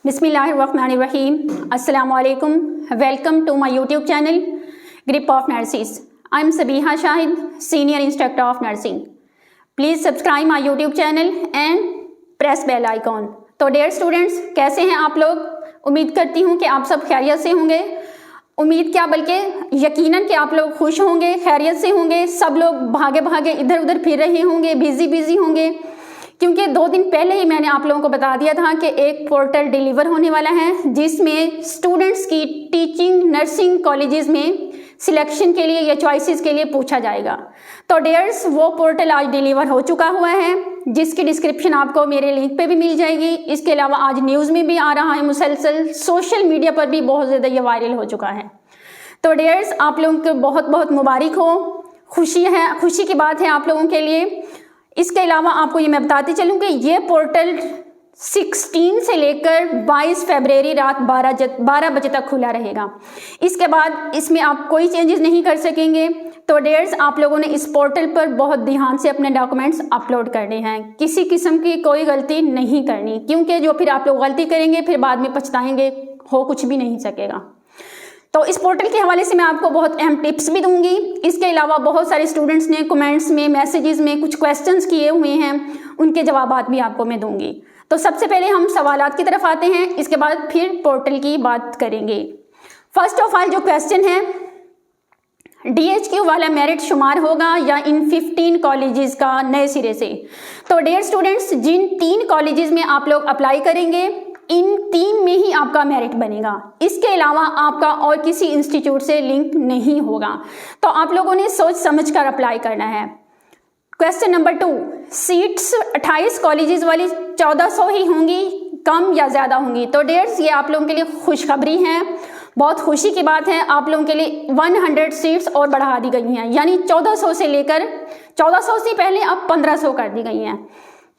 बिस्मिल्लाहिर्रहमानिर्रहीम। अस्सलाम वालेकुम। Welcome to my YouTube channel group of nurses. I am Sabiha Shahid, senior instructor of nursing. Please subscribe my YouTube channel and press bell icon. तो dear students, कैसे हैं आप लोग? उम्मीद करती हूँ कि आप सब खैरियत से होंगे। उम्मीद क्या बल्कि यकीनन कि आप लोग खुश होंगे, खैरियत से होंगे। सब लोग भागे भागे इधर उधर फिर रहे होंगे, बिजी होंगे, क्योंकि 2 दिन पहले ही मैंने आप लोगों को बता दिया था कि एक पोर्टल डिलीवर होने वाला है जिसमें स्टूडेंट्स की टीचिंग नर्सिंग कॉलेजेस में सिलेक्शन के लिए या चॉइसेस के लिए पूछा जाएगा। तो डियर्स, वो पोर्टल आज डिलीवर हो चुका हुआ है, जिसकी डिस्क्रिप्शन आपको मेरे लिंक पे भी मिल जाएगी। इसके अलावा आज न्यूज़ में भी आ रहा है, मुसलसल सोशल मीडिया पर भी बहुत ज़्यादा ये वायरल हो चुका है। तो डियर्स, आप लोगों को बहुत बहुत मुबारक हो, खुशी है, खुशी की बात है आप लोगों के लिए। इसके अलावा आपको ये मैं बताती चलूँ कि ये पोर्टल 16 से लेकर 22 फरवरी रात 12 बजे तक खुला रहेगा। इसके बाद इसमें आप कोई चेंजेस नहीं कर सकेंगे। तो डियर्स, आप लोगों ने इस पोर्टल पर बहुत ध्यान से अपने डॉक्यूमेंट्स अपलोड करने हैं, किसी किस्म की कोई गलती नहीं करनी, क्योंकि जो फिर आप लोग गलती करेंगे फिर बाद में पछताएंगे, हो कुछ भी नहीं सकेगा। तो इस पोर्टल के हवाले से मैं आपको बहुत अहम टिप्स भी दूंगी। इसके अलावा बहुत सारे स्टूडेंट्स ने कमेंट्स में, मैसेजेस में कुछ क्वेश्चंस किए हुए हैं, उनके जवाबात भी आपको मैं दूंगी। तो सबसे पहले हम सवालात की तरफ आते हैं, इसके बाद फिर पोर्टल की बात करेंगे। फर्स्ट ऑफ ऑल जो क्वेश्चन है, DHQ वाला मेरिट शुमार होगा या इन 15 कॉलेजेस का नए सिरे से? तो डियर स्टूडेंट्स, जिन 3 कॉलेजेस में आप लोग अप्लाई करेंगे, इन 3 में ही आपका मेरिट बनेगा। इसके अलावा आपका और किसी इंस्टीट्यूट से लिंक नहीं होगा। तो आप लोगों ने सोच समझ कर अप्लाई करना है। क्वेश्चन नंबर 2, सीट्स 28 कॉलेजेस वाली 1400 ही होंगी, कम या ज़्यादा होंगी? तो डियर्स, ये आप लोगों के लिए खुशखबरी है, बहुत खुशी की बात है। आप लोगों के लिए 100 सीट्स और बढ़ा दी गई हैं, यानी 1400 से लेकर 1400 से पहले अब 1500 कर दी गई हैं।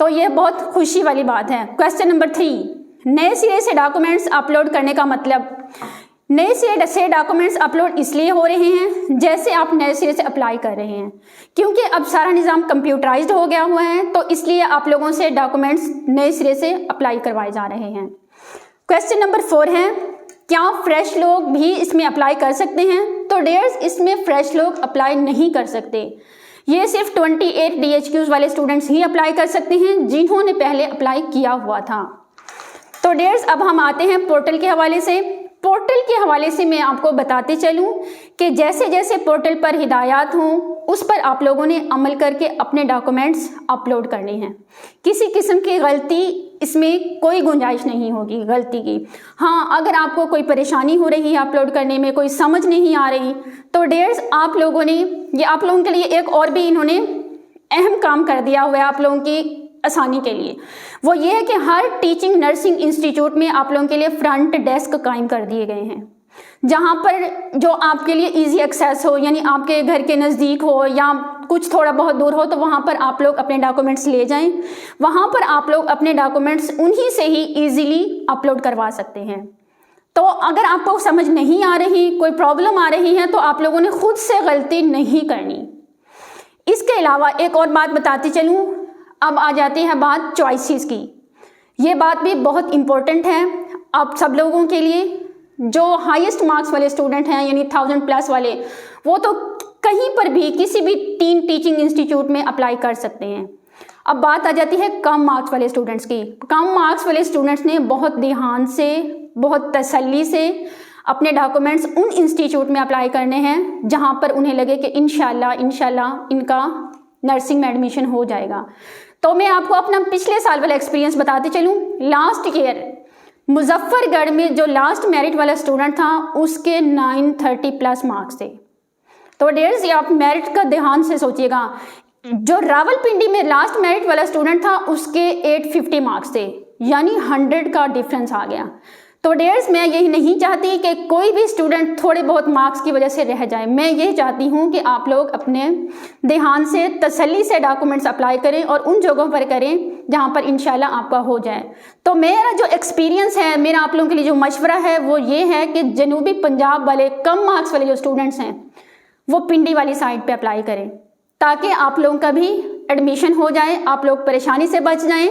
तो ये बहुत खुशी वाली बात है। क्वेश्चन नंबर 3, नए सिरे से डॉक्यूमेंट्स अपलोड करने का मतलब? नए सिरे से डॉक्यूमेंट्स अपलोड इसलिए हो रहे हैं जैसे आप नए सिरे से अप्लाई कर रहे हैं, क्योंकि अब सारा निज़ाम कंप्यूटराइज्ड हो गया हुआ है, तो इसलिए आप लोगों से डॉक्यूमेंट्स नए सिरे से अप्लाई करवाए जा रहे हैं। क्वेश्चन नंबर 4 है, क्या फ्रेश लोग भी इसमें अप्लाई कर सकते हैं? तो डियर्स, इसमें फ्रेश लोग अप्लाई नहीं कर सकते। ये सिर्फ 28 DHQs वाले स्टूडेंट्स ही अप्लाई कर सकते हैं जिन्होंने पहले अप्लाई किया हुआ था। तो डियर्स, अब हम आते हैं पोर्टल के हवाले से। पोर्टल के हवाले से मैं आपको बताते चलूं कि जैसे जैसे पोर्टल पर हिदायत हों, उस पर आप लोगों ने अमल करके अपने डॉक्यूमेंट्स अपलोड करने हैं। किसी किस्म की गलती इसमें कोई गुंजाइश नहीं होगी गलती की। हाँ, अगर आपको कोई परेशानी हो रही है अपलोड करने में, कोई समझ नहीं आ रही, तो डियर्स, आप लोगों ने ये आप लोगों के लिए एक और भी इन्होंने अहम काम कर दिया हुआ है आप लोगों की आसानी के लिए। वो ये है कि हर टीचिंग नर्सिंग इंस्टीट्यूट में आप लोगों के लिए फ्रंट डेस्क कायम कर दिए गए हैं, जहाँ पर जो आपके लिए इजी एक्सेस हो, यानी आपके घर के नज़दीक हो या कुछ थोड़ा बहुत दूर हो, तो वहाँ पर आप लोग अपने डॉक्यूमेंट्स ले जाएं। वहाँ पर आप लोग अपने डॉक्यूमेंट्स उन्हीं से ही ईजीली अपलोड करवा सकते हैं। तो अगर आपको समझ नहीं आ रही, कोई प्रॉब्लम आ रही है, तो आप लोगों ने खुद से गलती नहीं करनी। इसके अलावा एक और बात बताती चलूँ, अब आ जाती है बात चॉइसेस की। ये बात भी बहुत इम्पोर्टेंट है आप सब लोगों के लिए। जो हाईएस्ट मार्क्स वाले स्टूडेंट हैं, यानी 1000+ वाले, वो तो कहीं पर भी किसी भी 3 टीचिंग इंस्टीट्यूट में अप्लाई कर सकते हैं। अब बात आ जाती है कम मार्क्स वाले स्टूडेंट्स की। कम मार्क्स वाले स्टूडेंट्स ने बहुत ध्यान से, बहुत तसल्ली से अपने डॉक्यूमेंट्स उन इंस्टीट्यूट में अप्लाई करने हैं जहाँ पर उन्हें लगे कि इंशाल्लाह इनका नर्सिंग में एडमिशन हो जाएगा। तो मैं आपको अपना पिछले साल वाला एक्सपीरियंस बताते चलूँ। लास्ट ईयर मुजफ्फरगढ़ में जो लास्ट मेरिट वाला स्टूडेंट था, उसके 930+ मार्क्स थे। तो डियर्स, ये आप मेरिट का ध्यान से सोचिएगा। जो रावलपिंडी में लास्ट मेरिट वाला स्टूडेंट था, उसके 850 मार्क्स थे, यानी 100 का डिफरेंस आ गया। तो डियर्स, मैं यही नहीं चाहती कि कोई भी स्टूडेंट थोड़े बहुत मार्क्स की वजह से रह जाए। मैं ये चाहती हूँ कि आप लोग अपने ध्यान से, तसल्ली से डॉक्यूमेंट्स अप्लाई करें और उन जगहों पर करें जहाँ पर इंशाल्लाह आपका हो जाए। तो मेरा जो एक्सपीरियंस है, मेरा आप लोगों के लिए जो मशवरा है, वो ये है कि जनूबी पंजाब वाले कम मार्क्स वाले जो स्टूडेंट्स हैं, वो पिंडी वाली साइड पर अप्लाई करें, ताकि आप लोगों का भी एडमिशन हो जाए, आप लोग परेशानी से बच जाएँ।